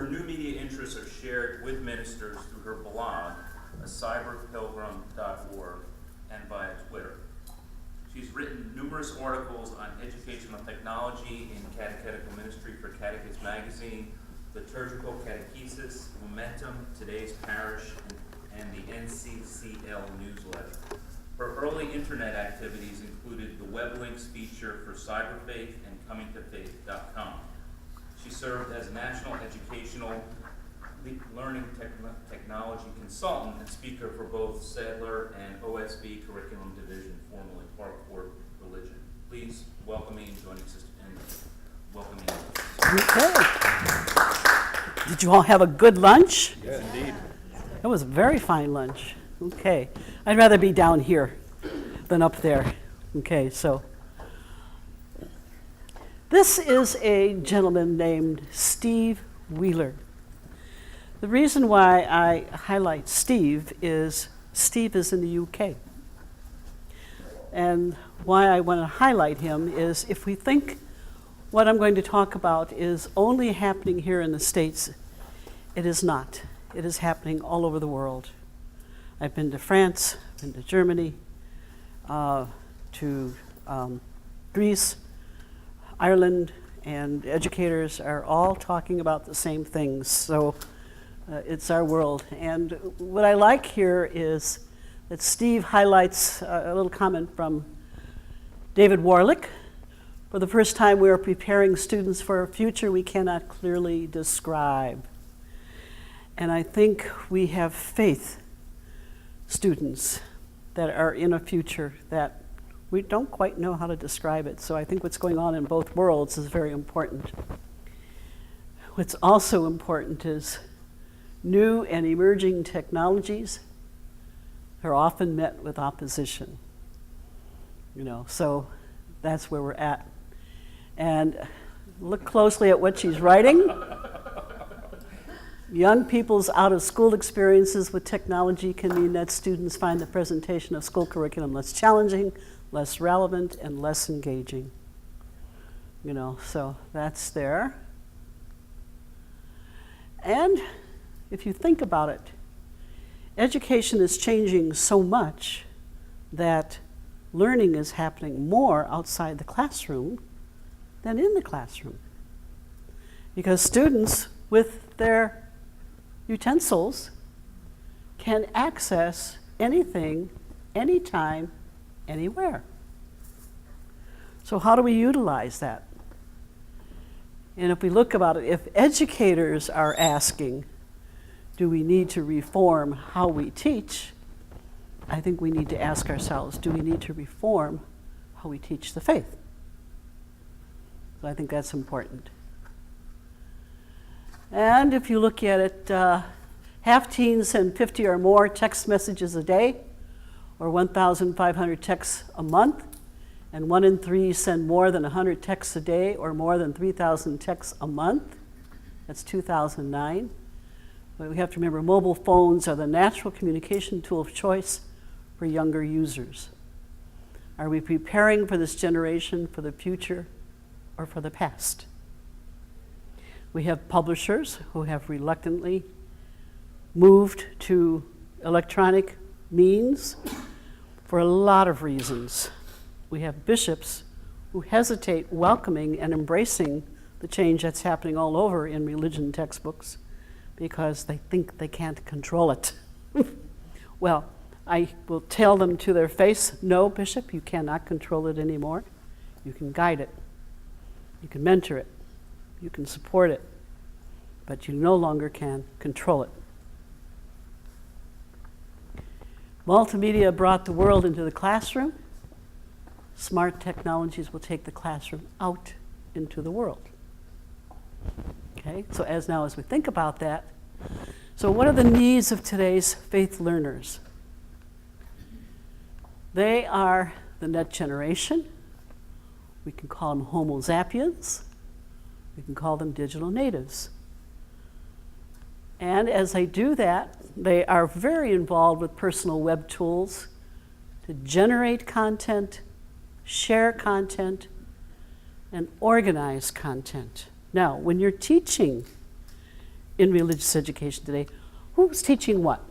Her new media interests are shared with ministers through her blog, acyberpilgrim.org, and via Twitter. She's written numerous articles on educational technology in catechetical ministry for Catechist Magazine, Liturgical Catechesis, Momentum, Today's Parish, and the NCCL newsletter. Her early internet activities included the web links feature for Cyberfaith and comingtofaith.com. She served as a national educational learning technology consultant and speaker for both Sadler and OSB Curriculum Division, formerly Harcourt Religion. Please welcome me and joining Sister and welcome me. Okay. Did you all have a good lunch? Yes, indeed. It was a very fine lunch. Okay. I'd rather be down here than up there. Okay, so this is a gentleman named Steve Wheeler. The reason why I highlight Steve is in the UK. And why I want to highlight him is if we think what I'm going to talk about is only happening here in the States, it is not. It is happening all over the world. I've been to France, been to Germany, to Greece, Ireland, and educators are all talking about the same things. So it's our world. And what I like here is that Steve highlights a little comment from David Warlick. For the first time, we are preparing students for a future we cannot clearly describe. And I think we have faith students that are in a future that we don't quite know how to describe it. So I think what's going on in both worlds is very important. What's also important is new and emerging technologies are often met with opposition. So that's where we're at. And look closely at what she's writing. Young people's out-of-school experiences with technology can mean that students find the presentation of school curriculum less challenging, less relevant, and less engaging. So that's there. And if you think about it, education is changing so much that learning is happening more outside the classroom than in the classroom. Because students with their utensils can access anything, anytime, anywhere. So how do we utilize that? And if we look about it, if educators are asking, do we need to reform how we teach? I think we need to ask ourselves, do we need to reform how we teach the faith? So I think that's important. And if you look at it, half teens send 50 or more text messages a day, or 1,500 texts a month, and 1 in 3 send more than 100 texts a day, or more than 3,000 texts a month. That's 2009. But we have to remember mobile phones are the natural communication tool of choice for younger users. Are we preparing for this generation for the future or for the past? We have publishers who have reluctantly moved to electronic means for a lot of reasons. We have bishops who hesitate welcoming and embracing the change that's happening all over in religion textbooks because they think they can't control it. Well, I will tell them to their face, no, Bishop, you cannot control it anymore. You can guide it. You can mentor it. You can support it. But you no longer can control it. Multimedia brought the world into the classroom. Smart technologies will take the classroom out into the world. Okay, so as we think about that, so what are the needs of today's faith learners? They are the net generation. We can call them Homo sapiens. We can call them digital natives. And as they do that, they are very involved with personal web tools to generate content, share content, and organize content. Now, when you're teaching in religious education today. Who's teaching what?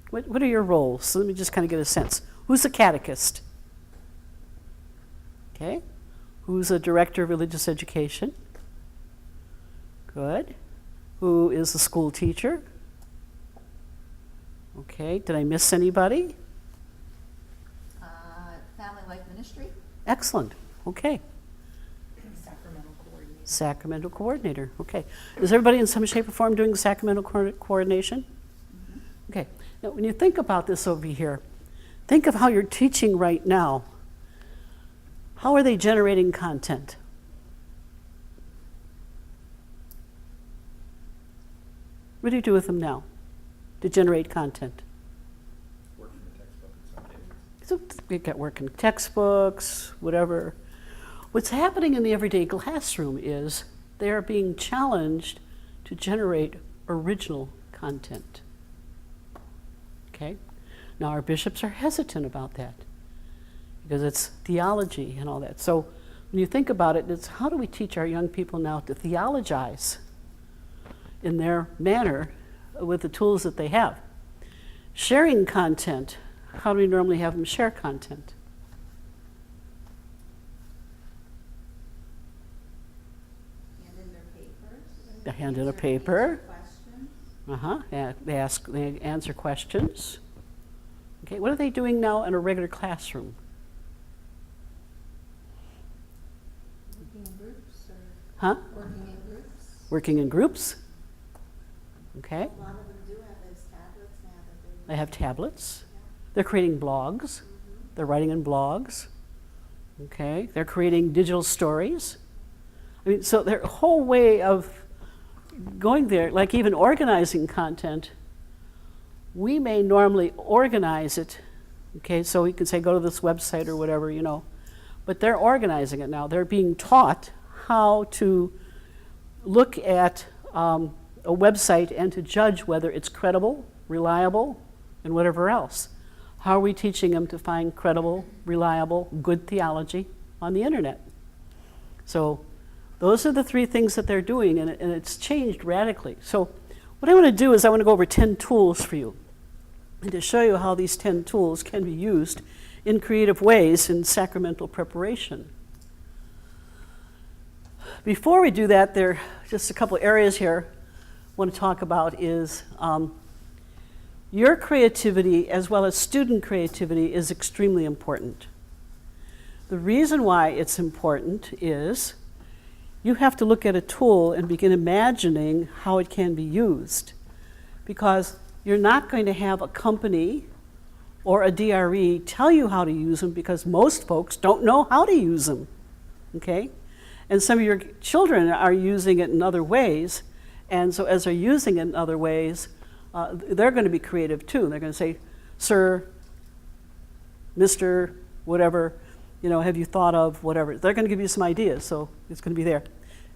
What are your roles? So let me just kind of get a sense. Who's a catechist? Okay. Who's a director of religious education? Good. Who is a school teacher? Okay. Did I miss anybody? Family Life Ministry. Excellent. Okay. Sacramental Coordinator. Sacramental coordinator. Okay. Is everybody in some shape or form doing sacramental coordination? Mm-hmm. Okay. Now, when you think about this over here, think of how you're teaching right now. How are they generating content? What do you do with them now to generate content? Working the textbook in some cases. So you got working textbooks, whatever. What's happening in the everyday classroom is they are being challenged to generate original content. Okay? Now our bishops are hesitant about that because it's theology and all that. So when you think about it, it's how do we teach our young people now to theologize in their manner with the tools that they have? Sharing content, how do we normally have them share content? Hand in their papers. They hand in a paper. Questions. They answer questions. Okay, what are they doing now in a regular classroom? Working in groups or Huh? working in groups. Working in groups. Okay, A lot of them do have those tablets now that they have tablets. They're creating blogs. They're writing in blogs. Okay, they're creating digital stories. I mean, so their whole way of going there, like even organizing content, we may normally organize it, okay, so we can say go to this website or whatever, you know, but they're organizing it now. They're being taught how to look at a website and to judge whether it's credible, reliable, and whatever else. How are we teaching them to find credible, reliable, good theology on the internet? So those are the three things that they're doing, and it's changed radically. So what I want to do is I want to go over 10 tools for you and to show you how these 10 tools can be used in creative ways in sacramental preparation. Before we do that, there are just a couple areas here I want to talk about is your creativity as well as student creativity is extremely important. The reason why it's important is you have to look at a tool and begin imagining how it can be used, because you're not going to have a company or a DRE tell you how to use them because most folks don't know how to use them, okay? And some of your children are using it in other ways, and so as they're using it in other ways, they're going to be creative too. They're going to say, sir, Mr., whatever, you know, have you thought of whatever? They're going to give you some ideas, so it's going to be there.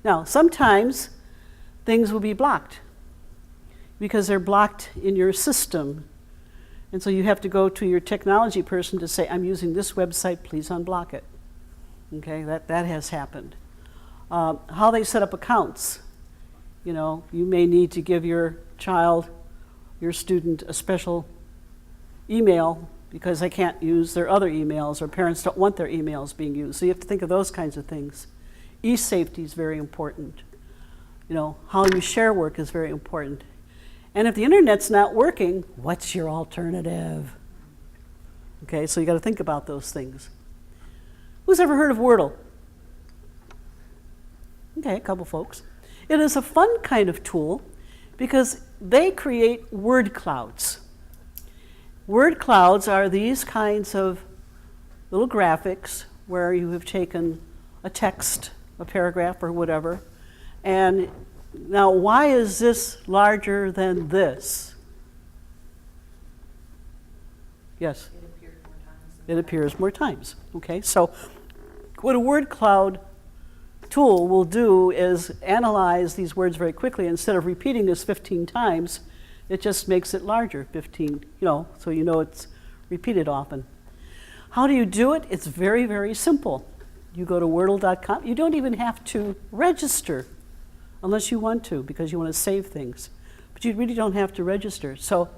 Now, sometimes things will be blocked because they're blocked in your system. And so you have to go to your technology person to say, I'm using this website, please unblock it. Okay, that has happened. How they set up accounts. You know, you may need to give your child, your student, a special email because they can't use their other emails, or parents don't want their emails being used. So you have to think of those kinds of things. E-safety is very important. You know, how you share work is very important. And if the internet's not working, what's your alternative? Okay, so you got to think about those things. Who's ever heard of Wordle? Okay, a couple folks. It is a fun kind of tool because they create word clouds. Word clouds are these kinds of little graphics where you have taken a text, a paragraph or whatever, and now why is this larger than this? Yes? it appeared more times. It appears more times. Okay, so what a word cloud tool will do is analyze these words very quickly. Instead of repeating this 15 times, it just makes it larger, 15, you know, so you know it's repeated often. How do you do it? It's very, very simple. You go to Wordle.com. You don't even have to register unless you want to, because you want to save things. But you really don't have to register. So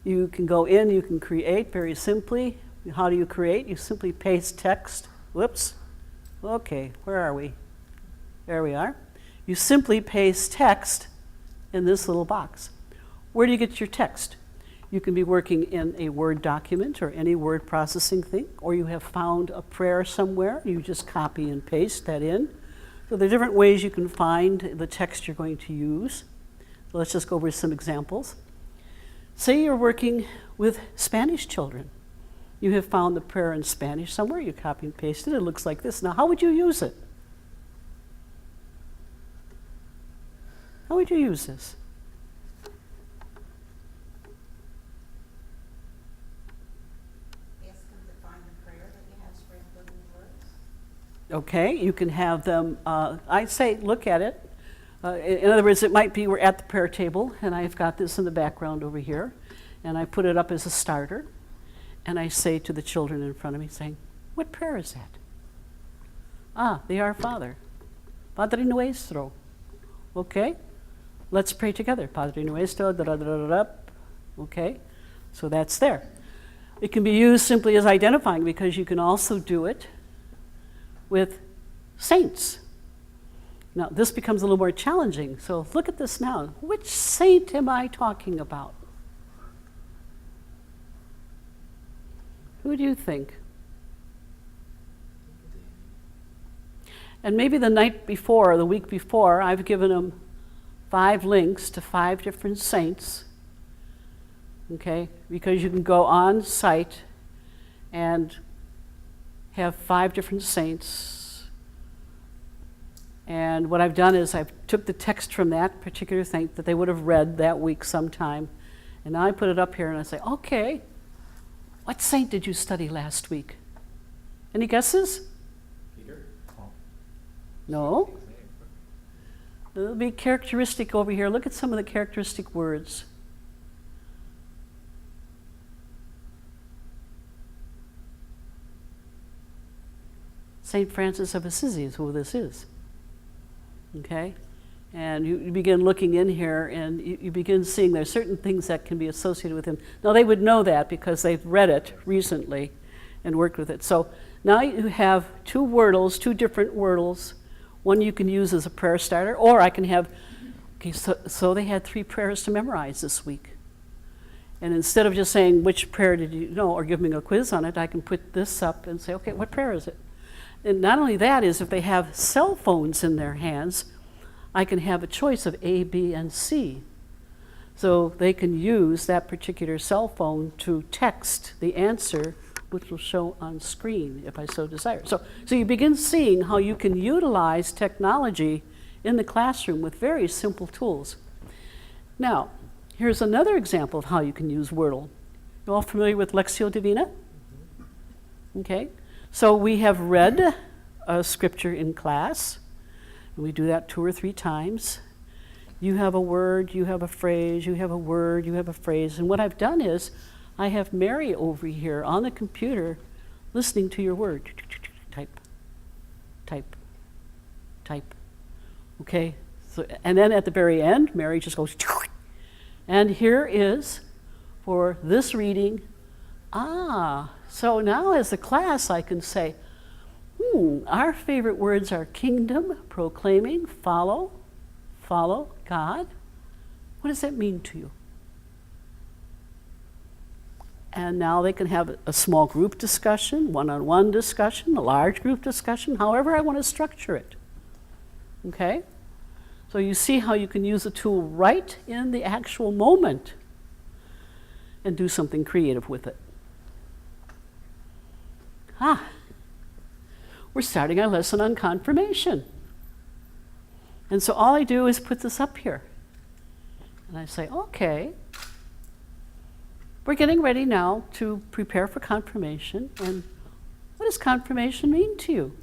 you can go in, you can create very simply. How do you create? You simply paste text. Whoops. Okay, where are we? There we are. You simply paste text in this little box. Where do you get your text? You can be working in a Word document or any word processing thing, or you have found a prayer somewhere. You just copy and paste that in. So there are different ways you can find the text you're going to use. So let's just go over some examples. Say you're working with Spanish children. You have found the prayer in Spanish somewhere. You copy and paste it. It looks like this. Now, how would you use it? How would you use this? Ask them to find the prayer that you have sprinkled in the words. Okay, you can have them, I'd say look at it. In other words, it might be we're at the prayer table, and I've got this in the background over here, and I put it up as a starter, and I say to the children in front of me, saying, what prayer is that? Ah, the Our Father. Padre Nuestro. Okay, let's pray together. Padre Nuestro, da-da-da-da-da. Okay, so that's there. It can be used simply as identifying, because you can also do it with saints. Now, this becomes a little more challenging. So look at this now. Which saint am I talking about? Who do you think? And maybe the night before, or the week before, I've given them 5 links to 5 different saints. Okay? Because you can go on site and have 5 different saints. And what I've done is I've took the text from that particular saint that they would have read that week sometime, and now I put it up here and I say, okay, what saint did you study last week? Any guesses? Peter? No? It'll be characteristic over here. Look at some of the characteristic words. St. Francis of Assisi is who this is. Okay? And you begin looking in here, and you begin seeing there's certain things that can be associated with him. Now, they would know that because they've read it recently and worked with it. So now you have 2 wordles, 2 different wordles. One you can use as a prayer starter, or I can have, okay, so they had 3 prayers to memorize this week. And instead of just saying, which prayer did you know, or giving a quiz on it, I can put this up and say, okay, what prayer is it? And not only that is, if they have cell phones in their hands, I can have a choice of A, B, and C. So they can use that particular cell phone to text the answer, which will show on screen if I so desire. So you begin seeing how you can utilize technology in the classroom with very simple tools. Now, here's another example of how you can use Wordle. You all familiar with Lectio Divina? Okay. So we have read a scripture in class, and we do that 2 or 3 times. You have a word, you have a phrase, you have a word, you have a phrase. And what I've done is I have Mary over here on the computer listening to your word. Type, type, type. Okay? So, and then at the very end, Mary just goes, and here is, for this reading, so now as a class I can say, our favorite words are kingdom, proclaiming, follow God. What does that mean to you? And now they can have a small group discussion, one-on-one discussion, a large group discussion, however I want to structure it. Okay? So you see how you can use a tool right in the actual moment and do something creative with it. We're starting our lesson on confirmation. And so all I do is put this up here. And I say, okay, we're getting ready now to prepare for confirmation. And what does confirmation mean to you?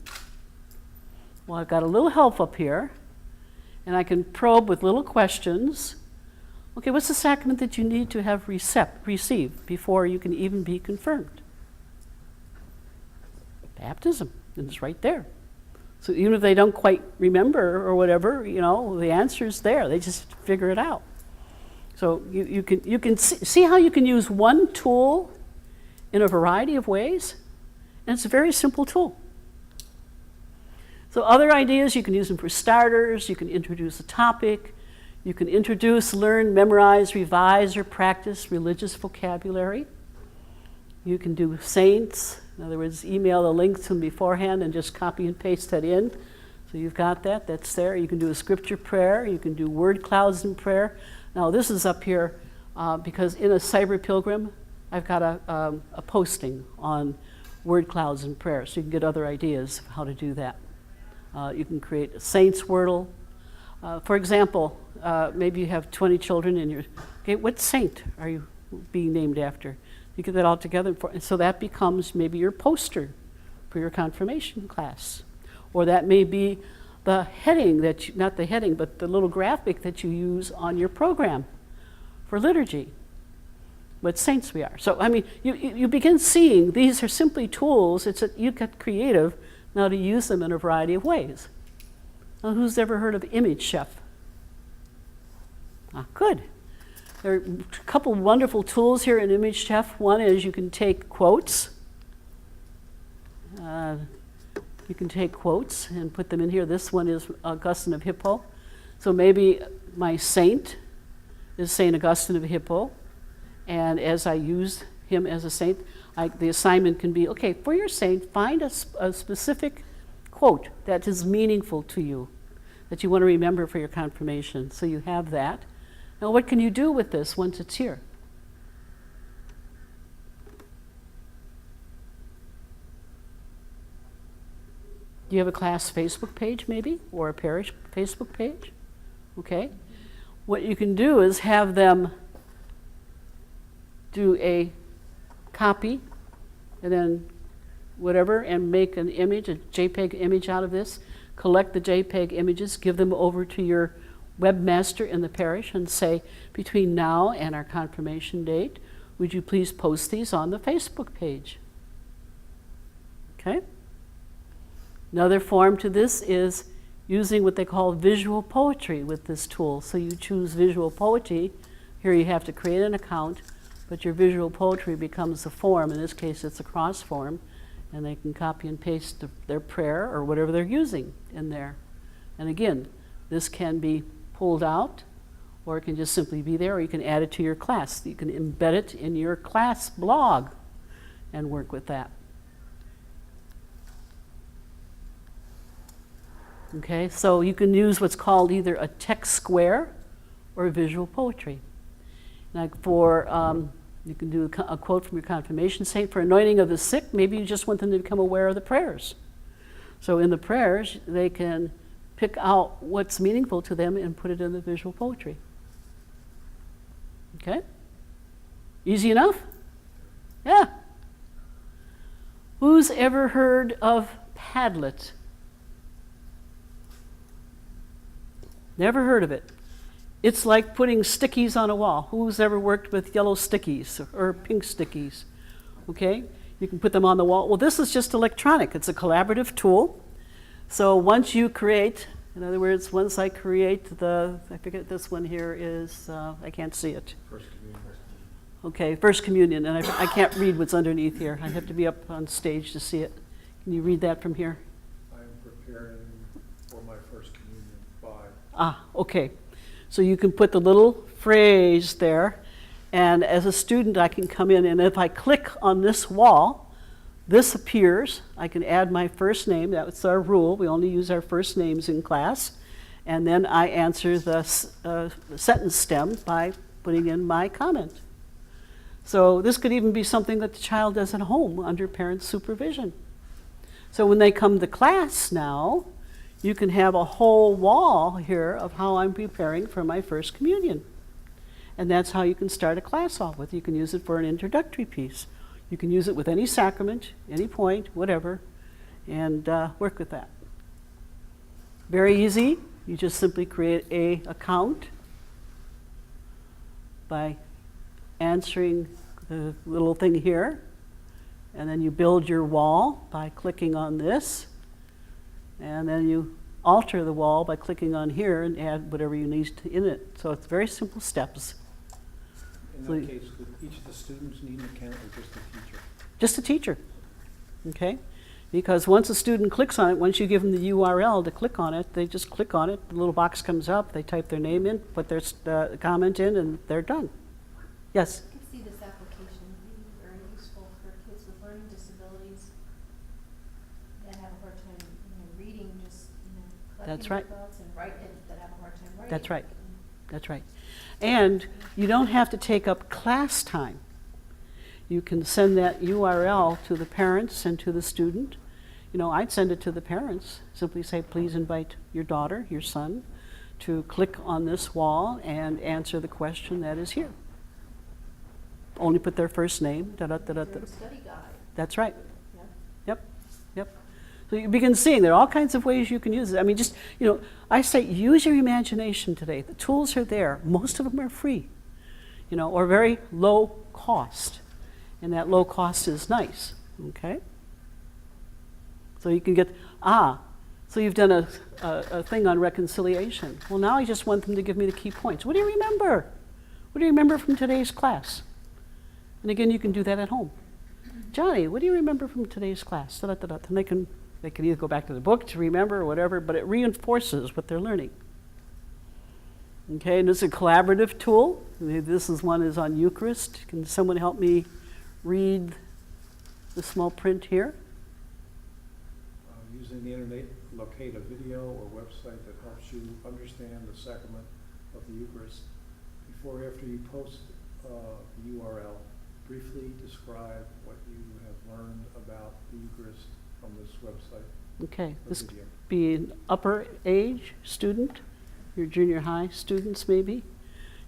Well, I've got a little help up here, and I can probe with little questions. Okay, what's the sacrament that you need to have received before you can even be confirmed? Baptism, and it's right there. So even if they don't quite remember or whatever, you know, the answer's there. They just figure it out. So you can see how you can use one tool in a variety of ways, and it's a very simple tool. So other ideas, you can use them for starters. You can introduce a topic. You can introduce, learn, memorize, revise, or practice religious vocabulary. You can do saints. In other words, email the link to them beforehand and just copy and paste that in. So you've got that, that's there. You can do a scripture prayer. You can do word clouds in prayer. Now this is up here because in a Cyber Pilgrim, I've got a posting on word clouds in prayer, so you can get other ideas of how to do that. You can create a saints wordle. For example, maybe you have 20 children and you're, okay, what saint are you being named after? You get that all together, and so that becomes maybe your poster for your confirmation class. Or that may be the heading that you, not the heading, but the little graphic that you use on your program for liturgy. What saints we are. So, I mean, you begin seeing these are simply tools. It's that you get creative now to use them in a variety of ways. Now, who's ever heard of Image Chef? Ah, good. There are a couple wonderful tools here in Image Chef. One is you can take quotes. You can take quotes and put them in here. This one is Augustine of Hippo. So maybe my saint is St. Augustine of Hippo. And as I use him as a saint, the assignment can be, okay, for your saint, find a specific quote that is meaningful to you, that you want to remember for your confirmation. So you have that. Now what can you do with this once it's here? Do you have a class Facebook page maybe, or a parish Facebook page? Okay. What you can do is have them do a copy and then whatever and make an image, a JPEG image out of this, collect the JPEG images, give them over to your webmaster in the parish and say, between now and our confirmation date, would you please post these on the Facebook page? Okay? Another form to this is using what they call visual poetry with this tool. So you choose visual poetry. Here you have to create an account, but your visual poetry becomes a form. In this case, it's a cross form, and they can copy and paste their prayer or whatever they're using in there. And again, this can be pulled out, or it can just simply be there, or you can add it to your class. You can embed it in your class blog and work with that. Okay, so you can use what's called either a text square or visual poetry. Like for, you can do a quote from your confirmation saint. For anointing of the sick, maybe you just want them to become aware of the prayers. So in the prayers, they can pick out what's meaningful to them and put it in the visual poetry. Okay? Easy enough? Yeah. Who's ever heard of Padlet? Never heard of it. It's like putting stickies on a wall. Who's ever worked with yellow stickies or pink stickies? Okay? You can put them on the wall. Well, this is just electronic. It's a collaborative tool. So once you create, in other words, once I create I forget this one here is, I can't see it. First communion. Okay, First Communion, and I can't read what's underneath here. I have to be up on stage to see it. Can you read that from here? I'm preparing for my first communion by. Ah, okay. So you can put the little phrase there, and as a student I can come in, and if I click on this wall, this appears. I can add my first name. That's our rule. We only use our first names in class. And then I answer the sentence stem by putting in my comment. So this could even be something that the child does at home under parent supervision. So when they come to class now, you can have a whole wall here of how I'm preparing for my first communion. And that's how you can start a class off with. You can use it for an introductory piece. You can use it with any sacrament, any point, whatever, and work with that. Very easy. You just simply create an account by answering the little thing here, and then you build your wall by clicking on this, and then you alter the wall by clicking on here and add whatever you need in it. So it's very simple steps. In So that you- case, would each of the students need an account or just the teacher? Just a teacher, okay? Because once a student clicks on it, once you give them the URL to click on it, they just click on it, the little box comes up, they type their name in, put their comment in, and they're done. Yes? I can see this application being very useful for kids with learning disabilities that have a hard time, reading, just, That's collecting right. their thoughts and writing, that have a hard time writing. That's right. That's right. And you don't have to take up class time. You can send that URL to the parents and to the student. I'd send it to the parents. Simply say, please invite your daughter, your son, to click on this wall and answer the question that is here. Only put their first name, da-da-da-da-da. Their study guide, That's right. yeah. Yep. So you begin seeing there are all kinds of ways you can use it. I mean, just, I say use your imagination today. The tools are there. Most of them are free, or very low cost. And that low cost is nice, okay? So you can get, so you've done a thing on reconciliation. Well, now I just want them to give me the key points. What do you remember? What do you remember from today's class? And again, you can do that at home. Johnny, what do you remember from today's class? Da-da-da-da. And they can either go back to the book to remember or whatever, but it reinforces what they're learning. Okay, and it's a collaborative tool. This one is on Eucharist. Can someone help me read the small print here? Using the internet, locate a video or website that helps you understand the sacrament of the Eucharist. Before or after you post the URL, briefly describe what you have learned about the Eucharist from this website. Okay, or this video. could be an upper age student, your junior high students maybe.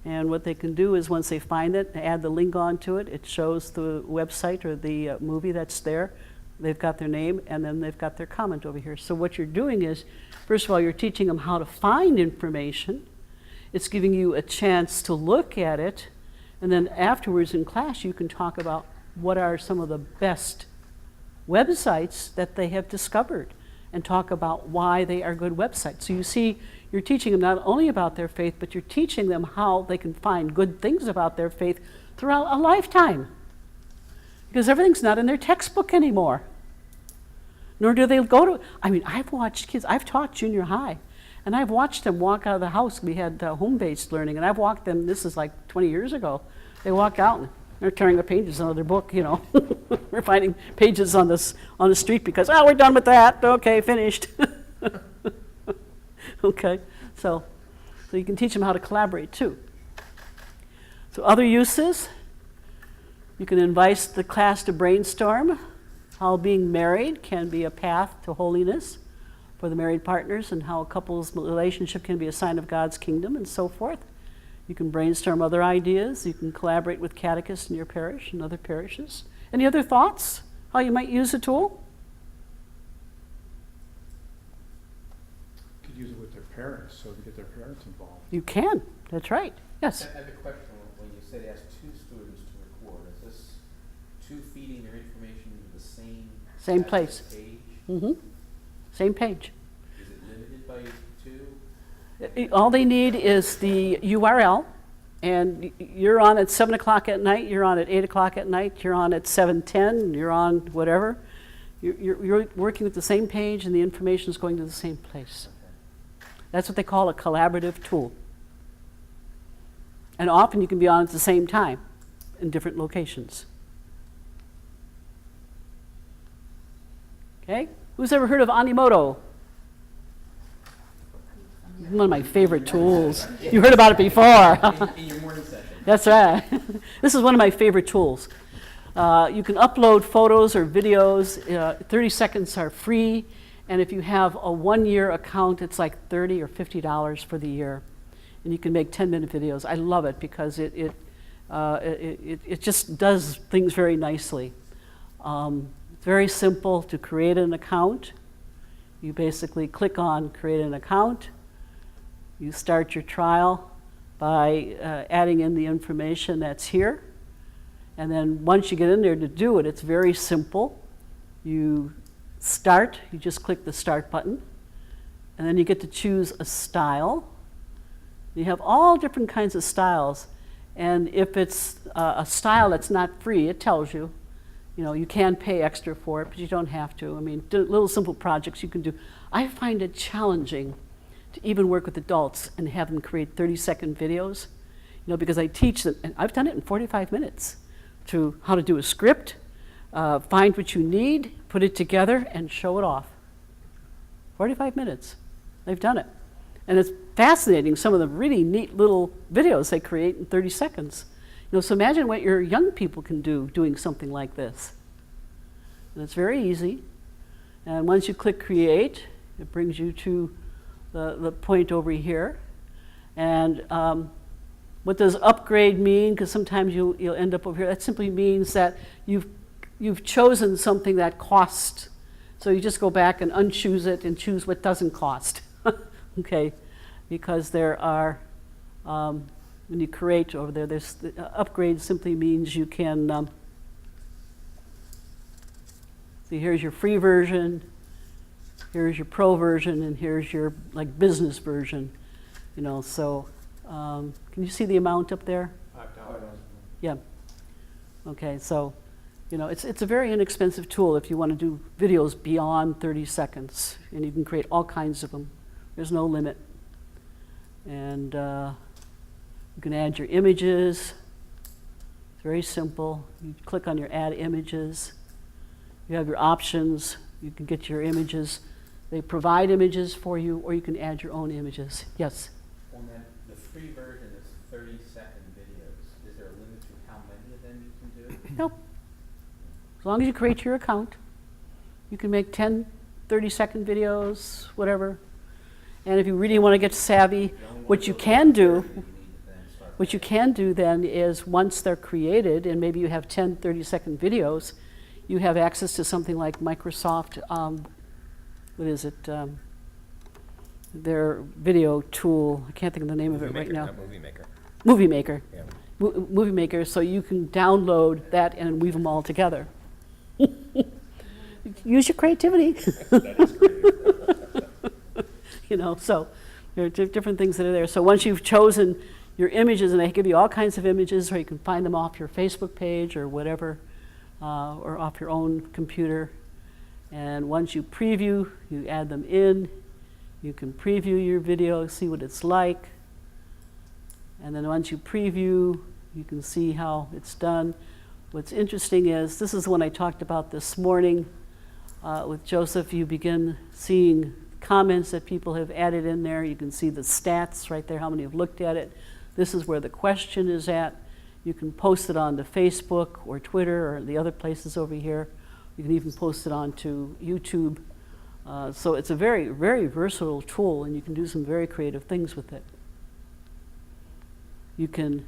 And what they can do is once they find it, add the link onto it. It shows the website or the movie that's there. They've got their name, and then they've got their comment over here. So what you're doing is, first of all, you're teaching them how to find information. It's giving you a chance to look at it. And then afterwards in class, you can talk about what are some of the best websites that they have discovered and talk about why they are good websites. So you see, you're teaching them not only about their faith, but you're teaching them how they can find good things about their faith throughout a lifetime. Because everything's not in their textbook anymore. Nor do they go to, I've watched kids, I've taught junior high, and I've watched them walk out of the house. We had home-based learning, and I've walked them, this is like 20 years ago, they walk out and they're tearing the pages out of their book, We're finding pages on the street because, we're done with that, okay, finished. Okay, so you can teach them how to collaborate too. So other uses, you can invite the class to brainstorm how being married can be a path to holiness for the married partners and how a couple's relationship can be a sign of God's kingdom and so forth. You can brainstorm other ideas. You can collaborate with catechists in your parish and other parishes. Any other thoughts how you might use the tool? Could use it with their parents, so to get their parents involved. You can, that's right, yes. I have a question. When you said ask two students to record, is this two feeding their information into the Same place. page? Mm-hmm. Same page. Is it limited by two? All they need is the URL, and you're on at 7 o'clock at night, you're on at 8 o'clock at night, you're on at 7:10, you're on whatever. You're working with the same page and the information is going to the same place. That's what they call a collaborative tool. And often you can be on at the same time in different locations. Okay? Who's ever heard of Animoto? One of my favorite tools. You heard about it before. In your morning session. That's right. This is one of my favorite tools. You can upload photos or videos. 30 seconds are free. And if you have a 1-year account, it's like $30 or $50 for the year. And you can make 10-minute videos. I love it because it just does things very nicely. It's very simple to create an account. You basically click on create an account. You start your trial by adding in the information that's here. And then once you get in there to do it, it's very simple. You start, you just click the start button. and then you get to choose a style. You have all different kinds of styles, and if it's a style that's not free, it tells you. You know, you can pay extra for it, but you don't have to. I mean, little simple projects you can do. I find it challenging to even work with adults and have them create 30-second videos, you know, because I teach them, and I've done it in 45 minutes, to how to do a script, find what you need, put it together, and show it off. 45 minutes. They've done it. And it's fascinating, some of the really neat little videos they create in 30 seconds. You know, so imagine what your young people can do doing something like this. And it's very easy. And once you click create, it brings you to the point over here. And what does upgrade mean? Because sometimes you'll end up over here. That simply means that you've chosen something that costs. So you just go back and unchoose it and choose what doesn't cost. Okay, because there are, when you create over there, there's upgrade simply means you can, see, here's your free version, here's your pro version, and here's your like business version. You know, so can you see the amount up there? $5. Yeah. Okay, so you know, it's a very inexpensive tool if you want to do videos beyond 30 seconds, and you can create all kinds of them. There's no limit. And you can add your images. It's very simple. You click on your add images. You have your options. You can get your images. They provide images for you, or you can add your own images. Yes? On that, the free version is 30-second videos. Is there a limit to how many of them you can do? Nope. As long as you create your account, you can make 10, 30-second videos, whatever. And if you really want to get savvy, what you can do then is once they're created, and maybe you have 10, 30-second videos, you have access to something like Microsoft, what is it? Their video tool. I can't think of the name of it right now. Movie Maker. Movie Maker. Yeah. Movie Maker, so you can download that and weave them all together. Use your creativity. That is creative. You know, so there are different things that are there. So once you've chosen your images, and they give you all kinds of images, or you can find them off your Facebook page or whatever, or off your own computer. And once you preview, you add them in. You can preview your video, see what it's like. And then once you preview, you can see how it's done. What's interesting is, this is the one I talked about this morning with Joseph. You begin seeing comments that people have added in there. You can see the stats right there, how many have looked at it. This is where the question is at. You can post it onto Facebook or Twitter or the other places over here. You can even post it onto YouTube. So it's a very, very versatile tool, and you can do some very creative things with it. You can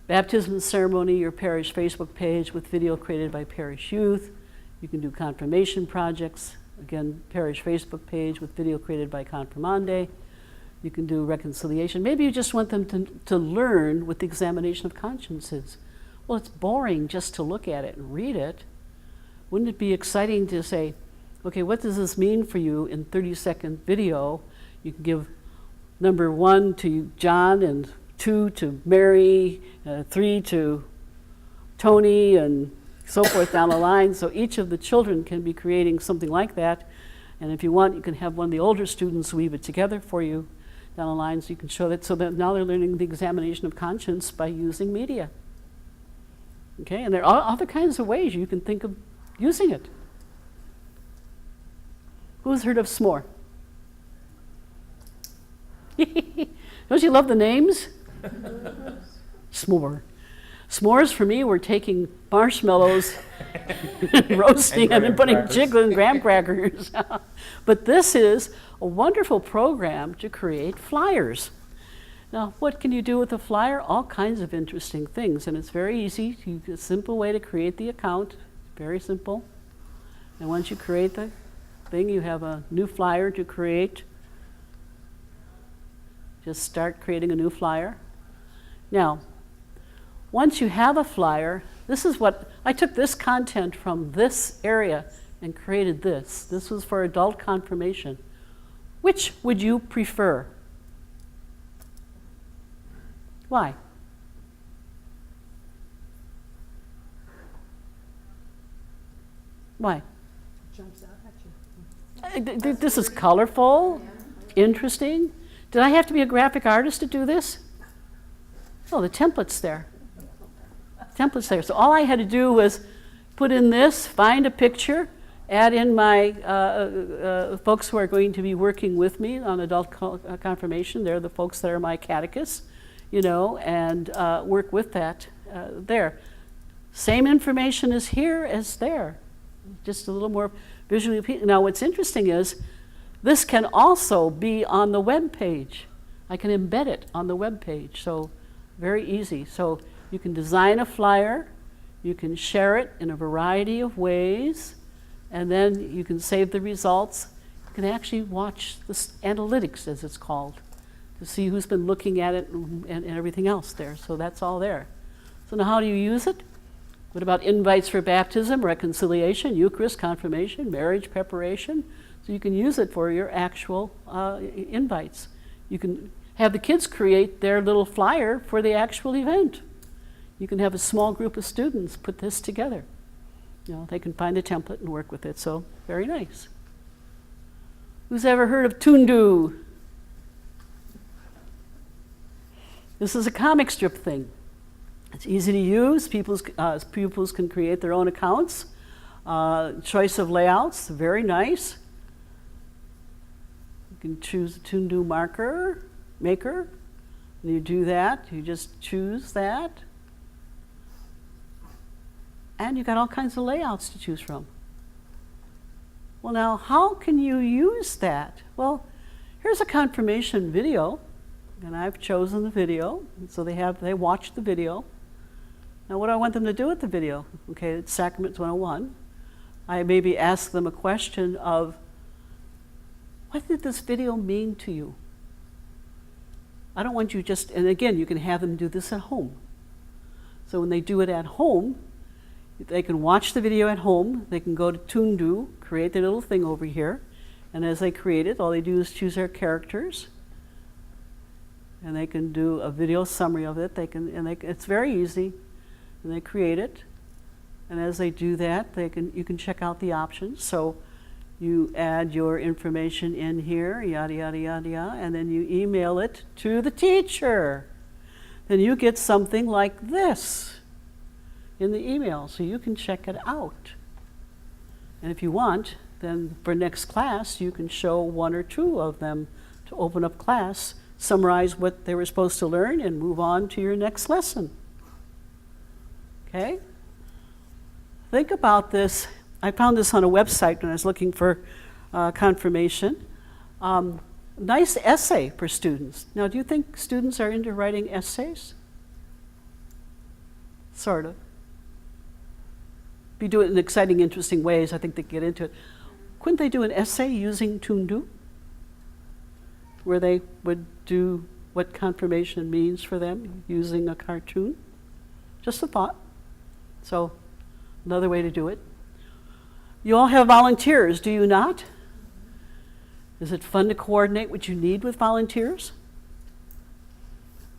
baptism ceremony, your parish Facebook page with video created by parish youth. You can do confirmation projects, again, parish Facebook page with video created by Confirmande. You can do reconciliation. Maybe you just want them to learn what the examination of conscience is. Well, it's boring just to look at it and read it. Wouldn't it be exciting to say, okay, what does this mean for you in 30-second video? You can give number 1 to John, and 2 to Mary, 3 to Tony, and so forth down the line. So each of the children can be creating something like that. And if you want, you can have one of the older students weave it together for you down the line, so you can show that. So that now they're learning the examination of conscience by using media. Okay, and there are other kinds of ways you can think of using it. Who's heard of s'more? Don't you love the names? S'more. S'mores for me were taking marshmallows, roasting them, and putting jiggle and graham crackers. But this is a wonderful program to create flyers. Now, what can you do with a flyer? All kinds of interesting things, and it's very easy. A simple way to create the account, very simple. And once you create the thing, you have a new flyer to create. Just start creating a new flyer. Now, once you have a flyer, this is what, I took this content from this area and created this. This was for adult confirmation. Which would you prefer? Why? Why? Jumps out at you. This is colorful, interesting. Did I have to be a graphic artist to do this? Oh, the template's there. Template's there. So all I had to do was put in this, find a picture, add in my folks who are going to be working with me on adult confirmation. They're the folks that are my catechists, you know, and work with that there. Same information is here as there, just a little more visually appealing. Now, what's interesting is this can also be on the web page. I can embed it on the web page, so very easy. So you can design a flyer, you can share it in a variety of ways, and then you can save the results. You can actually watch the analytics, as it's called, to see who's been looking at it and everything else there. So that's all there. So now how do you use it? What about invites for baptism, reconciliation, Eucharist, confirmation, marriage preparation? So you can use it for your actual invites. You can have the kids create their little flyer for the actual event. You can have a small group of students put this together. You know, they can find a template and work with it, so very nice. Who's ever heard of Tundu? This is a comic strip thing. It's easy to use. Pupils can create their own accounts. Choice of layouts, very nice. You can choose a Tundu maker. And you do that, you just choose that. And you've got all kinds of layouts to choose from. Well, now, how can you use that? Well, here's a confirmation video, and I've chosen the video, so they watch the video. Now, what do I want them to do with the video? Okay, it's Sacrament 101. I maybe ask them a question of, what did this video mean to you? I don't want you just, and again, you can have them do this at home. So when they do it at home, they can watch the video at home, they can go to Tundu, create their little thing over here, and as they create it, all they do is choose their characters, and they can do a video summary of it. It's very easy, and they create it, and as they do that, you can check out the options. So you add your information in here, yada, yada, yada, yada, and then you email it to the teacher. Then you get something like this in the email, so you can check it out. And if you want, then for next class, you can show one or two of them to open up class, summarize what they were supposed to learn, and move on to your next lesson. Okay? Think about this. I found this on a website when I was looking for confirmation. Nice essay for students. Now, do you think students are into writing essays? Sort of. If you do it in exciting, interesting ways, I think they get into it. Couldn't they do an essay using Tundu? Where they would do what confirmation means for them using a cartoon? Just a thought. So, another way to do it. You all have volunteers, do you not? Is it fun to coordinate what you need with volunteers?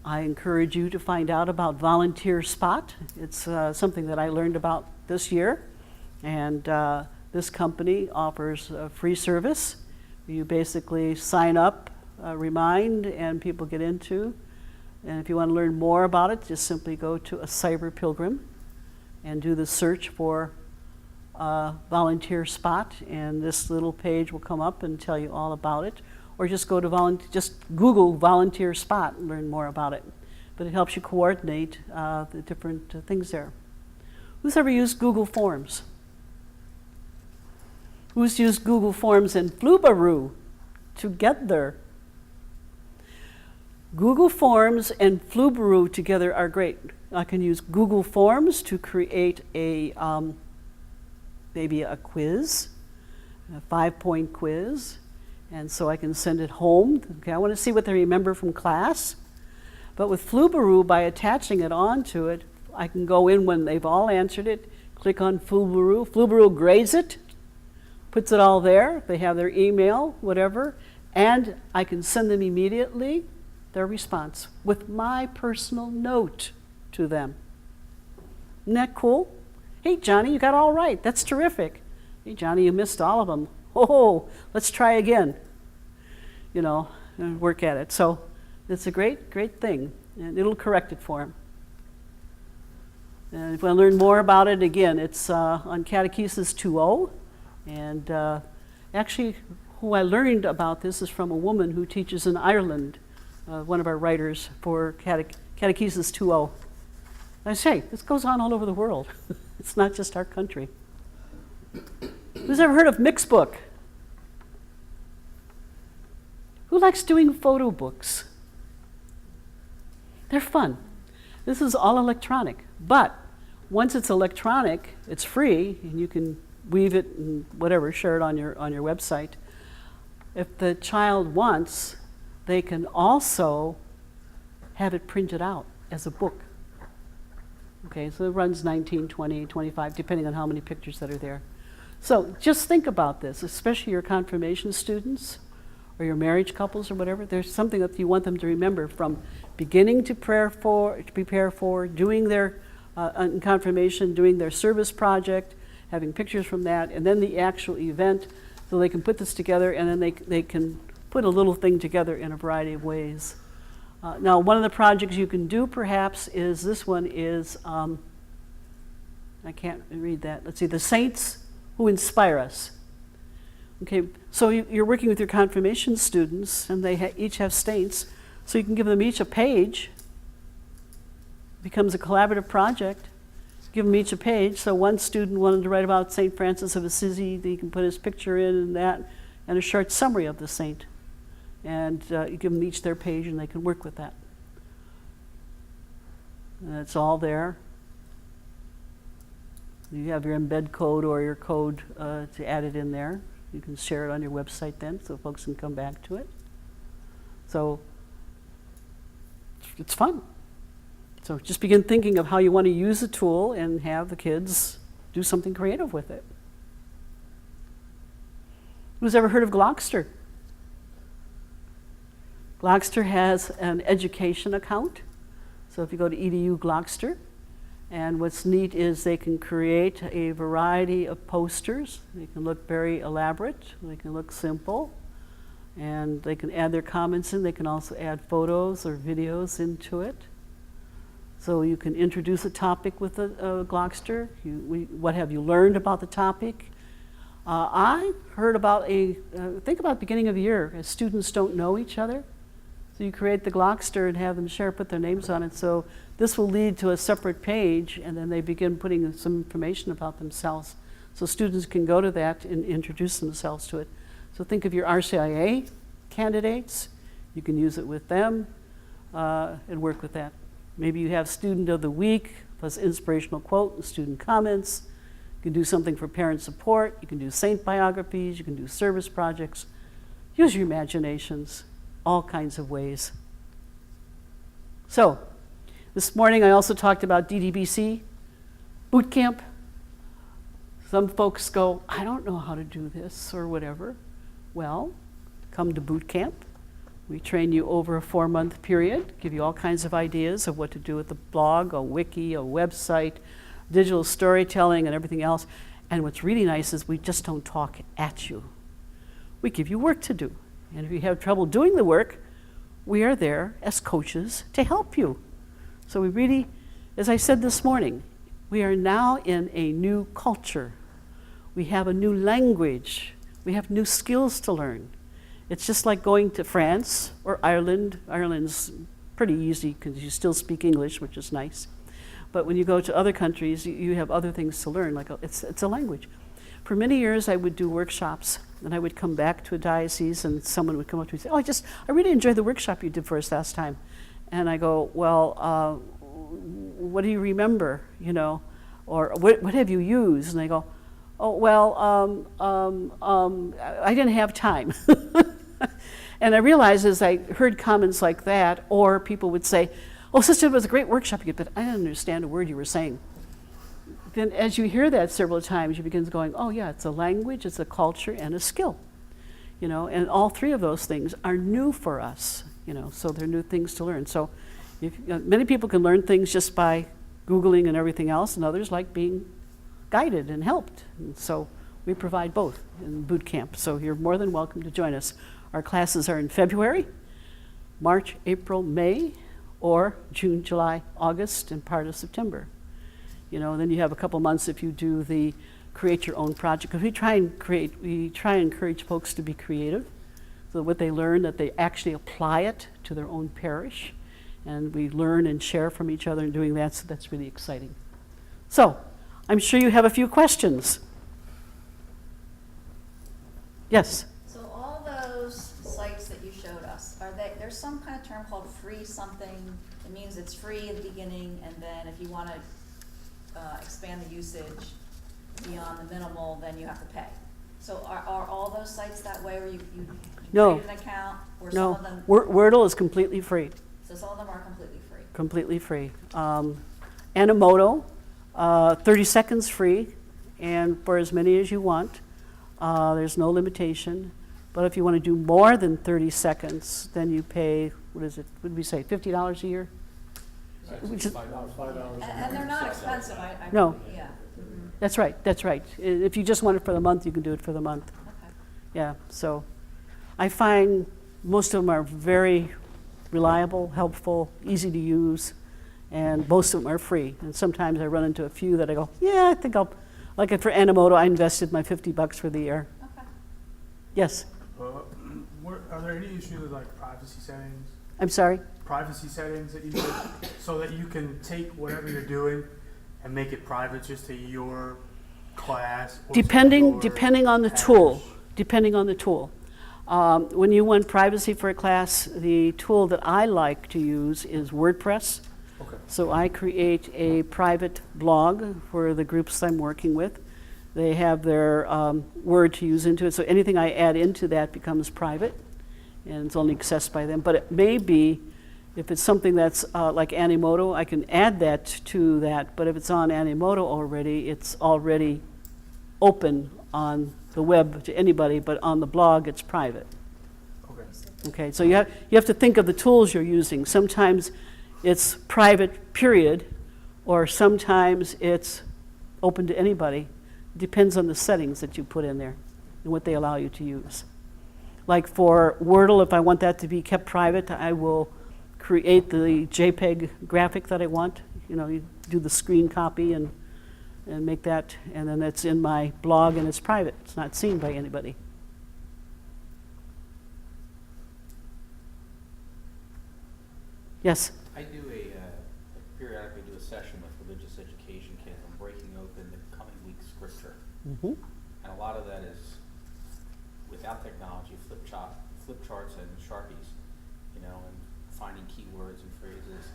I encourage you to find out about Volunteer Spot. It's something that I learned about this year, and this company offers a free service. You basically sign up, remind, and people get into. And if you want to learn more about it, just simply go to a Cyber Pilgrim and do the search for Volunteer Spot, and this little page will come up and tell you all about it. Or just go to just Google Volunteer Spot and learn more about it. But it helps you coordinate the different things there. Who's ever used Google Forms? Who's used Google Forms and Flubaroo together? Google Forms and Flubaroo together are great. I can use Google Forms to create maybe a quiz, a 5-point quiz, and so I can send it home. Okay, I want to see what they remember from class. But with Flubaroo, by attaching it onto it, I can go in when they've all answered it, click on Flubaroo. Flubaroo grades it, puts it all there. They have their email, whatever. And I can send them immediately their response with my personal note to them. Isn't that cool? Hey, Johnny, you got all right. That's terrific. Hey, Johnny, you missed all of them. Oh, let's try again. You know, and work at it. So it's a great, great thing, and it'll correct it for him. And if you want to learn more about it, again, it's on Catechesis 2.0. And actually, who I learned about this is from a woman who teaches in Ireland, one of our writers for Catechesis 2.0. I say, this goes on all over the world. It's not just our country. Who's ever heard of Mixbook? Who likes doing photo books? They're fun. This is all electronic, but once it's electronic, it's free, and you can weave it and whatever, share it on your website. If the child wants, they can also have it printed out as a book. Okay, so it runs 19, 20, 25, depending on how many pictures that are there. So just think about this, especially your confirmation students or your marriage couples or whatever. There's something that you want them to remember from beginning to prepare for, doing their confirmation, doing their service project, having pictures from that, and then the actual event, so they can put this together, and then they can put a little thing together in a variety of ways. Now, one of the projects you can do, perhaps, is this one is, I can't read that. Let's see, the saints who inspire us. Okay, so you're working with your confirmation students, and they each have saints, so you can give them each a page. Becomes a collaborative project. Give them each a page. So one student wanted to write about St. Francis of Assisi. He can put his picture in and that, and a short summary of the saint. And you give them each their page, and they can work with that. And it's all there. You have your embed code or your code to add it in there. You can share it on your website then, so folks can come back to it. So it's fun. So just begin thinking of how you want to use the tool and have the kids do something creative with it. Who's ever heard of Glockster? Glockster has an education account. So if you go to edu Glockster, and what's neat is they can create a variety of posters. They can look very elaborate, they can look simple, and they can add their comments in. They can also add photos or videos into it. So you can introduce a topic with a Glockster. What have you learned about the topic? I heard about think about the beginning of the year, as students don't know each other. So you create the Glockster and have them share, put their names on it. So this will lead to a separate page, and then they begin putting some information about themselves. So students can go to that and introduce themselves to it. So think of your RCIA candidates. You can use it with them and work with that. Maybe you have Student of the Week plus inspirational quote and student comments. You can do something for parent support. You can do saint biographies. You can do service projects. Use your imaginations, all kinds of ways. So, this morning I also talked about DDBC, boot camp. Some folks go, I don't know how to do this or whatever. Well, come to boot camp. We train you over a 4-month period, give you all kinds of ideas of what to do with the blog, a wiki, a website, digital storytelling, and everything else. And what's really nice is we just don't talk at you. We give you work to do. And if you have trouble doing the work, we are there as coaches to help you. So we really, as I said this morning, we are now in a new culture. We have a new language. We have new skills to learn. It's just like going to France or Ireland. Ireland's pretty easy because you still speak English, which is nice. But when you go to other countries, you have other things to learn. Like it's a language. For many years, I would do workshops, and I would come back to a diocese, and someone would come up to me and say, "Oh, I really enjoyed the workshop you did for us last time." And I go, "Well, what do you remember? You know, or what have you used?" And they go, "Oh, well, I didn't have time." And I realized as I heard comments like that, or people would say, "Oh, sister, it was a great workshop you did, but I didn't understand a word you were saying." Then as you hear that several times, you begin going, oh yeah, it's a language, it's a culture, and a skill. you know, and all three of those things are new for us, you know, so they're new things to learn. So many people can learn things just by Googling and everything else, and others like being guided and helped. And so we provide both in boot camp. So you're more than welcome to join us. Our classes are in February, March, April, May, or June, July, August, and part of September. You know, then you have a couple months if you do the create your own project. Because we try and encourage folks to be creative. So what they learn, that they actually apply it to their own parish. And we learn and share from each other in doing that, so that's really exciting. So, I'm sure you have a few questions. Yes? So all those sites that you showed us, there's some kind of term called free something. It means it's free at the beginning, and then if you want to expand the usage beyond the minimal, then you have to pay. So are all those sites that way, where you No. create an account, or some No, of them? Wordle is completely free. So some of them are completely free. Completely free. Animoto, 30 seconds free, and for as many as you want. There's no limitation. But if you want to do more than 30 seconds, then you pay, what is it, what did we say, $50 a year? Which is- $5. And they're not expensive, No. Yeah. Mhm. That's right, that's right. If you just want it for the month, you can do it for the month. Okay. Yeah, so I find most of them are very reliable, helpful, easy to use, and most of them are free. And sometimes I run into a few that I go, yeah, I think I'll, like for Animoto, I invested my $50 for the year. Okay. Yes, Are there any issues with like privacy settings? I'm sorry? Privacy settings that you could, so that you can take whatever you're doing and make it private just to your class? Or to Depending on the parish? tool, depending on the tool. When you want privacy for a class, the tool that I like to use is WordPress. Okay. So I create a private blog for the groups I'm working with. They have their word to use into it, so anything I add into that becomes private, and it's only accessed by them. But it may be, if it's something that's like Animoto, I can add that to that, but if it's on Animoto already, it's already open on the web to anybody, but on the blog, it's private. Okay. Okay, so you have to think of the tools you're using. Sometimes it's private, period, or sometimes it's open to anybody. Depends on the settings that you put in there and what they allow you to use. Like for Wordle, if I want that to be kept private, I will create the JPEG graphic that I want. You know, you do the screen copy and make that, and then it's in my blog and it's private. It's not seen by anybody. Yes? I do periodically do a session with religious education kids on breaking open the coming week's scripture. Mm-hmm. And a lot of that is without technology, flip charts and Sharpies, you know, and finding keywords and phrases.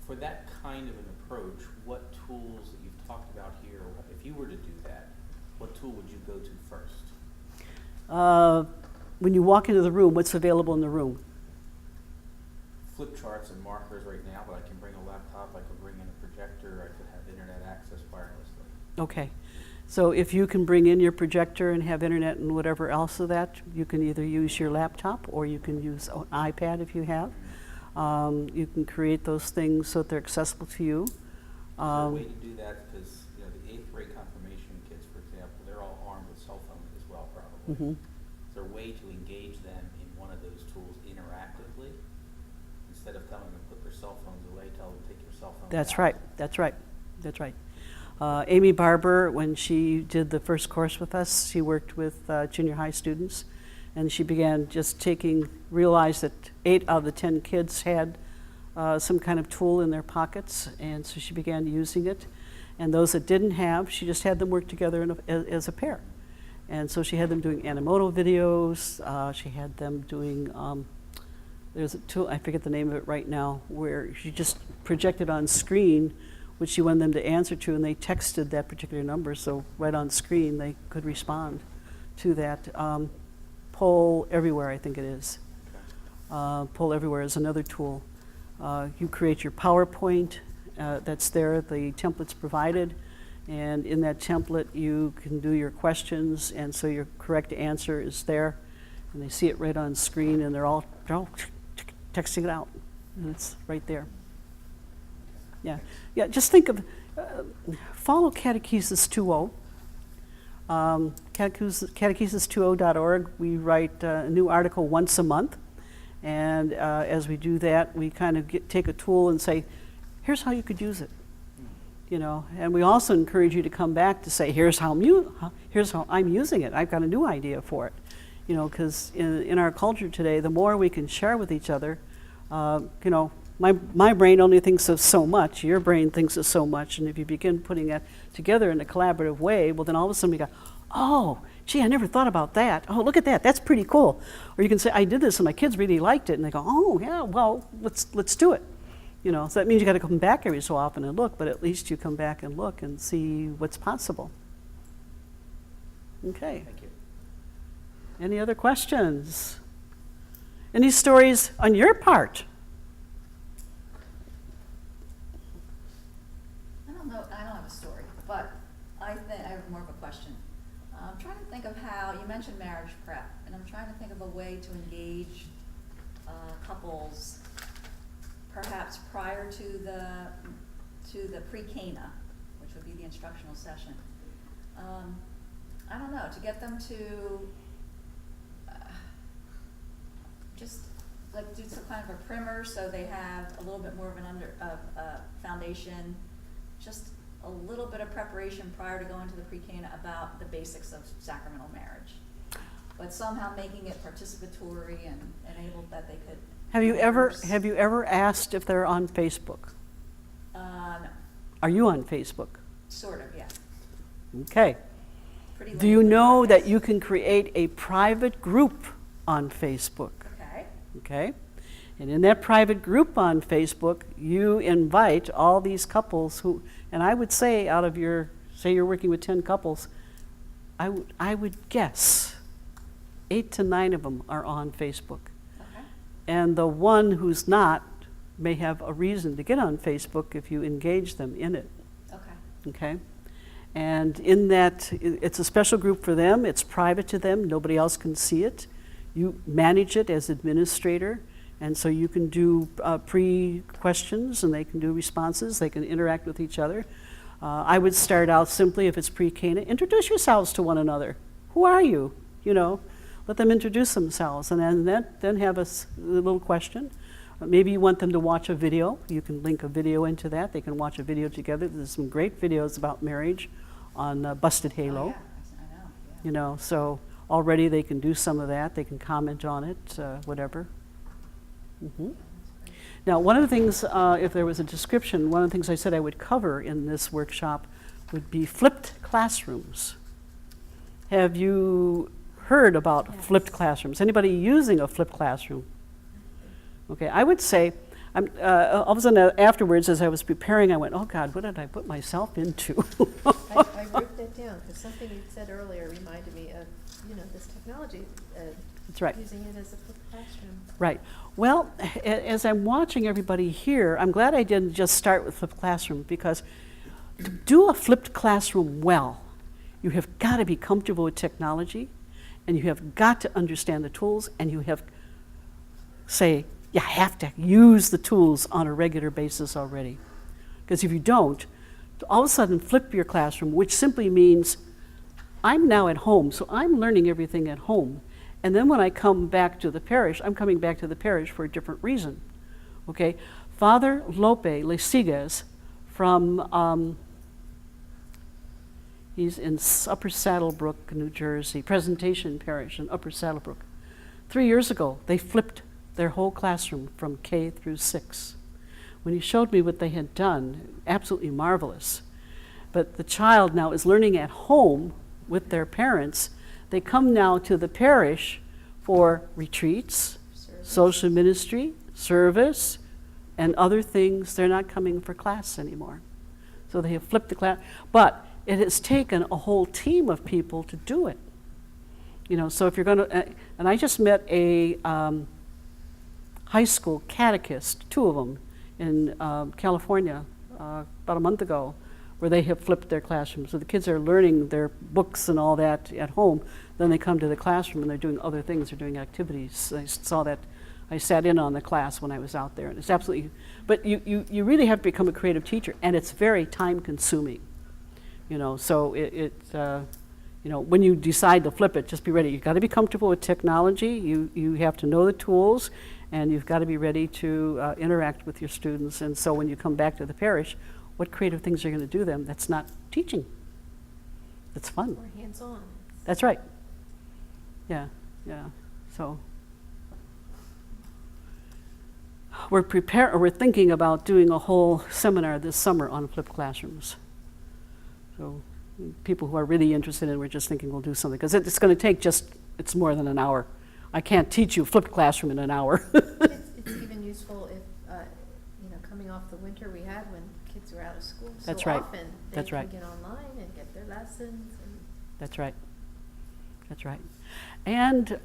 For that kind of an approach, what tools that you've talked about here, if you were to do that, what tool would you go to first? When you walk into the room, what's available in the room? Flip charts and markers right now, but I can bring a laptop, I could bring in a projector, I could have internet access wirelessly. Okay. So if you can bring in your projector and have internet and whatever else of that, you can either use your laptop or you can use an iPad if you have. You can create those things so that they're accessible to you. Is there a way to do that? Because, you know, the 8th grade confirmation kids, for example, they're all armed with cell phones as well, probably. Mhm. Is there a way to engage them in one of those tools interactively? Instead of telling them to put their cell phones away, tell them to take your cell phone That's out. right. That's right. That's right. Amy Barber, when she did the first course with us, she worked with junior high students, and she began just realized that 8 out of the 10 kids had some kind of tool in their pockets, and so she began using it. And those that didn't have, she just had them work together as a pair. And so she had them doing Animoto videos. She had them doing, there's a tool, I forget the name of it right now, where she just projected on screen which she wanted them to answer to, and they texted that particular number, so right on screen they could respond to that. Poll Everywhere, I think it is. Poll Everywhere is another tool. You create your PowerPoint, that's there, the template's provided, and in that template you can do your questions, and so your correct answer is there. And they see it right on screen, and they're all texting it out, and it's right there. Yeah, yeah. Just think of follow Catechesis 2.0. Catechesis20.org. We write a new article once a month, and as we do that, we kind of take a tool and say, "Here's how you could use it." You know, and we also encourage you to come back to say, "Here's how I'm using it. I've got a new idea for it." You know, because in our culture today, the more we can share with each other, you know, my brain only thinks of so much, your brain thinks of so much, and if you begin putting it together in a collaborative way, well, then all of a sudden we go, oh, gee, I never thought about that. Oh, look at that, that's pretty cool. Or you can say, I did this and my kids really liked it, and they go, oh, yeah, well, let's do it. You know, so that means you got to come back every so often and look, but at least you come back and look and see what's possible. Okay. Thank you. Any other questions? Any stories on your part? I don't know, I don't have a story, but I have more of a question. I'm trying to think of how, you mentioned marriage prep, and I'm trying to think of a way to engage couples perhaps prior to the pre-Cana, which would be the instructional session. I don't know, to get them to just like do some kind of a primer so they have a little bit more of an foundation, just a little bit of preparation prior to going to the pre-Cana about the basics of sacramental marriage, but somehow making it participatory and enabled that they could. Have you ever asked if they're on Facebook? No. Are you on Facebook? Sort of, yeah. Okay. Pretty Do you late, know I that guess. you can create a private group on Facebook? Okay. Okay? And in that private group on Facebook, you invite all these couples who, and I would say out of your, say you're working with 10 couples, I would guess 8 to 9 of them are on Facebook. Okay. And the one who's not may have a reason to get on Facebook if you engage them in it. Okay. Okay? And in that, it's a special group for them, it's private to them, nobody else can see it. You manage it as administrator, and so you can do pre-questions and they can do responses, they can interact with each other. I would start out simply, if it's pre-Cana, introduce yourselves to one another. Who are you? You know, let them introduce themselves, and then have a little question. Maybe you want them to watch a video. You can link a video into that. They can watch a video together. There's some great videos about marriage on Busted Halo. Oh, yeah. I know. Yeah. You know, so already they can do some of that. They can comment on it, whatever. Now, one of the things, if there was a description, one of the things I said I would cover in this workshop would be flipped classrooms. Have you heard about flipped classrooms? Anybody using a flipped classroom? Okay, I would say, all of a sudden afterwards, as I was preparing, I went, oh God, what did I put myself into? I wrote that down because something you said earlier reminded me of, you know, this technology. That's right. Using it as a flipped classroom. Right. Well, as I'm watching everybody here, I'm glad I didn't just start with flipped classroom, because to do a flipped classroom well, you have got to be comfortable with technology, and you have got to understand the tools, and you have to use the tools on a regular basis already. Because if you don't, all of a sudden flip your classroom, which simply means I'm now at home, so I'm learning everything at home. And then when I come back to the parish, I'm coming back to the parish for a different reason. Okay? Father Lope Lesigas from, he's in Upper Saddlebrook, New Jersey, Presentation Parish in Upper Saddlebrook. 3 years ago, they flipped their whole classroom from K through 6. When he showed me what they had done, absolutely marvelous. But the child now is learning at home with their parents. They come now to the parish for retreats, social ministry, service, and other things. They're not coming for class anymore. So they have flipped the class. But it has taken a whole team of people to do it. You know, so if you're going to, and I just met a high school catechist, 2 of them, in California about a month ago, where they have flipped their classroom. So the kids are learning their books and all that at home. Then they come to the classroom and they're doing other things. They're doing activities. I saw that. I sat in on the class when I was out there. And it's absolutely, but you really have to become a creative teacher. And it's very time consuming. You know, so you know, when you decide to flip it, just be ready. You've got to be comfortable with technology. You have to know the tools, and you've got to be ready to interact with your students. And so when you come back to the parish, what creative things are you going to do them that's not teaching? That's fun. Or hands-on. That's right. Yeah, yeah. So we're thinking about doing a whole seminar this summer on flipped classrooms. So people who are really interested in it, we're just thinking we'll do something, because it's going to take it's more than an hour. I can't teach you a flipped classroom in an hour. It's even useful if, you know, coming off the winter we had when kids were out of school so That's right. often, they That's can right. get online and get their lessons. And That's right. That's right. And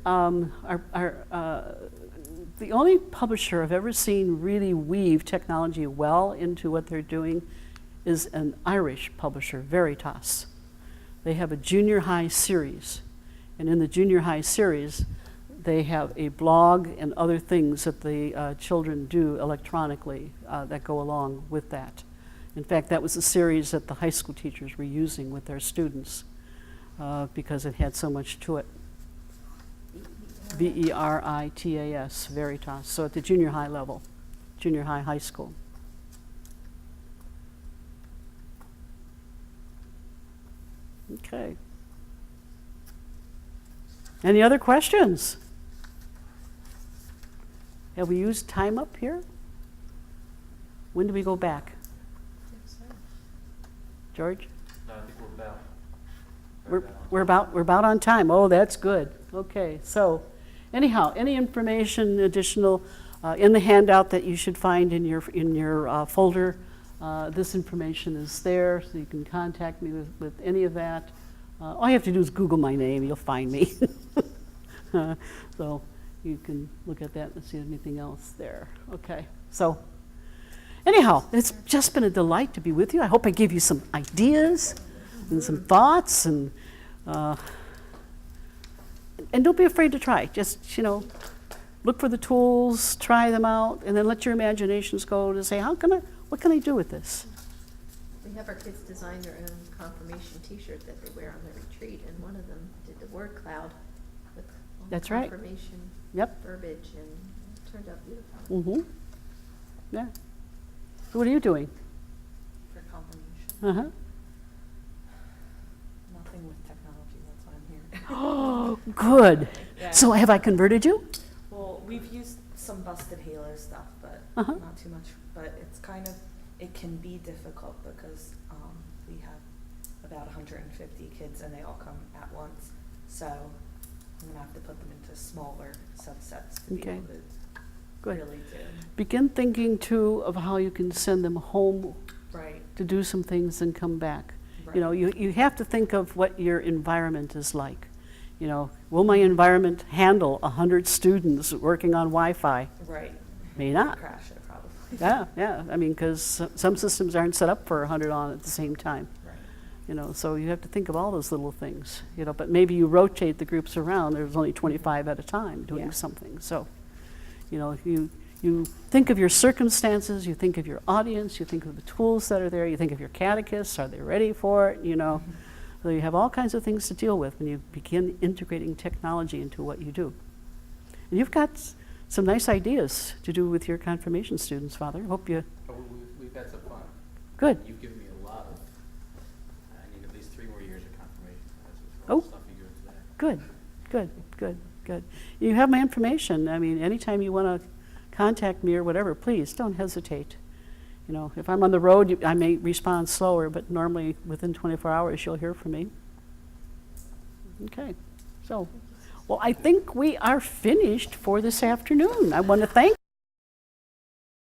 the only publisher I've ever seen really weave technology well into what they're doing is an Irish publisher, Veritas. They have a junior high series. And in the junior high series, they have a blog and other things that the children do electronically that go along with that. In fact, that was a series that the high school teachers were using with their students because it had so much to it. Veritas, Veritas. So at the junior high level, junior high, high school. Okay. Any other questions? Have we used time up here? When do we go back? George? No, I think we're about. We're about on time. Oh, that's good. Okay, so anyhow, any information additional in the handout that you should find in your folder, this information is there, so you can contact me with any of that. All you have to do is Google my name, you'll find me. So you can look at that and see anything else there. Okay, so anyhow, it's just been a delight to be with you. I hope I gave you some ideas and some thoughts, and don't be afraid to try. Just, you know, look for the tools, try them out, and then let your imaginations go to say, what can I do with this? we have our kids design their own confirmation T-shirt that they wear on their retreat, and one of them did the word cloud with all the That's right. confirmation Yep. verbiage, and it turned out beautiful. Mm-hmm. Yeah. So what are you doing? For confirmation. Uh-huh. Nothing with technology, that's why I'm here. Oh, good. Yeah. So have I converted you? Well, we've used some busted Halo stuff, but Uh-huh. not too much. But it's kind of, it can be difficult because we have about 150 kids and they all come at once. So I'm gonna have to put them into smaller subsets to Okay. be able to Good. really do. Begin thinking too of how you can send them home Right. to do some things and come back. Right. You know, you have to think of what your environment is like. You know, will my environment handle 100 students working on Wi-Fi? Right. May not. Crash it probably. Yeah. I mean, because some systems aren't set up for 100 on at the same time. Right. You know, so you have to think of all those little things. You know, but maybe you rotate the groups around. There's only 25 at a time doing Yeah. something. So, you know, you think of your circumstances, you think of your audience, you think of the tools that are there, you think of your catechists, are they ready for it, you know. So you have all kinds of things to deal with when you begin integrating technology into what you do. And you've got some nice ideas to do with your confirmation students, Father. Hope you, Oh, we've had some fun. good. You've given me a lot of, I need at least 3 more years of confirmation classes for all Oh. the stuff you do today. Good. You have my information. I mean, anytime you want to contact me or whatever, please don't hesitate. You know, if I'm on the road, I may respond slower, but normally within 24 hours you'll hear from me. Okay, so, well, I think we are finished for this afternoon. I want to thank